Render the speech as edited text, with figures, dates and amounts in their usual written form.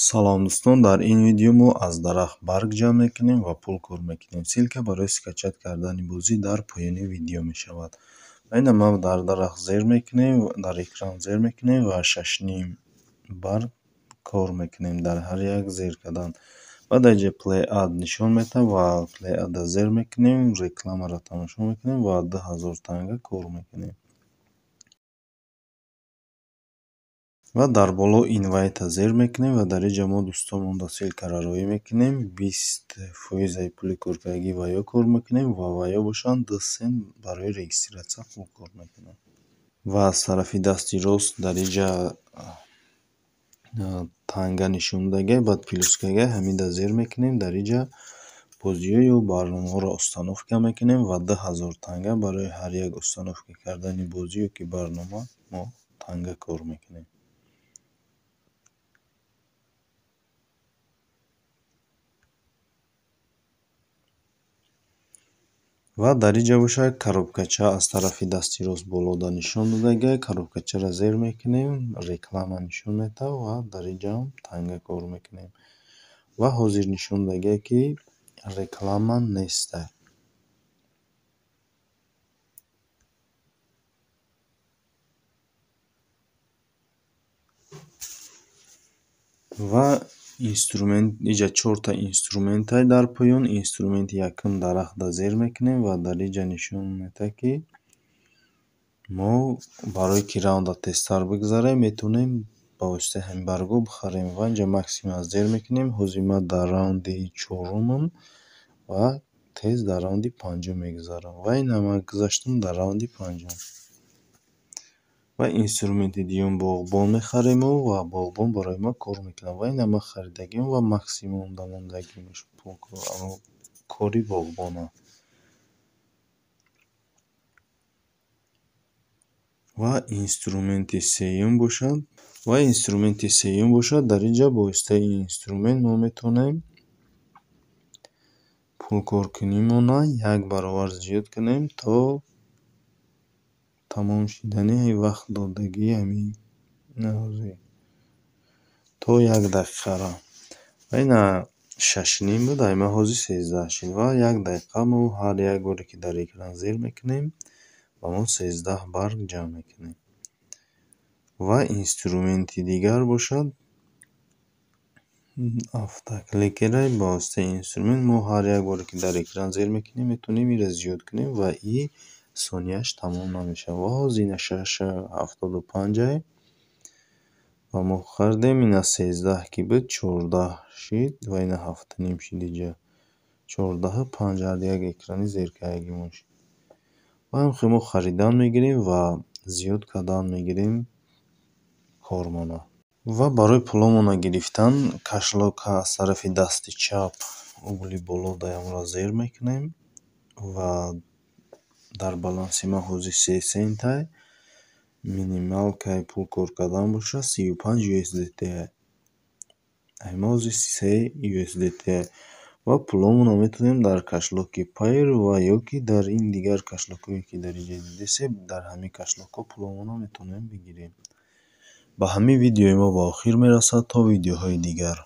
Салом дӯстон, дар ин видео мо аз дарахт барг ҷамъ мекунем ва пул кор мекунем. Силка барои скачат кардани бозӣ дар поёни видео мешавад. Айна ма дар дарахт зер мекунем, дар экран зер мекунем ва 6 барг кор мекунем дар ҳар як зер кардан. Баъд аз ин play ad нишон метаҳад ва play ad-а зер мекунем, рекламаро тамошо мекунем ва 2000 танга кор мекунем. Ва дар боло invite-а зер мекунем ва дар инҷа мо дӯстон монда силкаро роӣ мекунем. 20% пули коркардагӣ ва ё кор мекунем ва ё бошанд 2 сент барои регистратсия пул кор мекунем. Ва аз тарафи дасти рост дар инҷа танга нишон додагӣ, баъд плюскаga ҳамида зер мекунем. Дар инҷа бозиҳо ё барномаҳоро установка мекунем ва 2000 танга барои ҳар як установка кардани бозӣ ё ки барнома мо танга кор мекунем. Ва дар инҷа бошад коробкача аз тарафи дасти рост болода нишон додагӣ, коробкачаро зер мекунем, реклама нишон метаҳад ва дар инҷам танга кор мекунем. Ва ҳозир нишон додагӣ ки реклама неста. Ва инструмент инҷа 4 инструментай дар поён. Инструменти якум дарахтда зер мекунем ва дар инҷа нишон медиҳад ки мо барои ки раунда тезтар бигзарем метавонем ба воситаи ҳамин баргҳо бихарем. Ва инҷа максимум зер мекунем. Ҳозир ман дар раунди 4-умам ва тез дар раунди 5 мегузарам. Ва ина ман гузаштам дар раунди 5. Ва инструменти дуюм боғбон мехарему ва боғбон барои ма кор мекунад. Ва ина ман харидагиам ва максимум дамондагимаш кори боғбона. Ва инструменти сеюм бошад. Дар инҷа бо воситаи ин инструмент мо метавонем пулкоркунimона 1 баробар зиёд кунем то тамом шудани вақт додагии ҳамин то 1 дақиқаро. Ва ина 6 буд, ама ҳозир 13 шуд. Ва 1 дақиқа мо ҳар як боре ки дар экран зер мекунем ва мо 13 барг ҷамъ мекунем. Ва инструменти дигар бошад автокликера. Ба воситаи инструмент мо ҳар як боре ки дар экран зер мекунем метавонем инро зиёд кунем ва ин сонияш тамом намешавад. Ва ҳозир ина 6.75 ва мо хардем. Ина 13 ки буд 14 шуд ва ина 7.5 шуд. Инҷа 14 5 ҳар як экрани зер кардагимон шуд. Ва ҳамихел мо харидан мегирем ва зиёд кардан мегирем кормона. Ва барои пуломона гирифтан кашлока аз тарафи дасти чап угли болодаямро зер мекунем ва дар баланси ман ҳозир 3 сентай минималкаи пул кор кардан бошад 35 USDT. Ама ҳозир 3 USDT. Ва пуломона метавонем дар кашлоки Payer ва ё ки дар ин дигар кашлокҳое ки дар инҷа дидесем, дар ҳамин кашлокҳо пуломона метавонем бигирем. Ба ҳамин видеои мо ба охир мерасад. То видеоҳои дигар.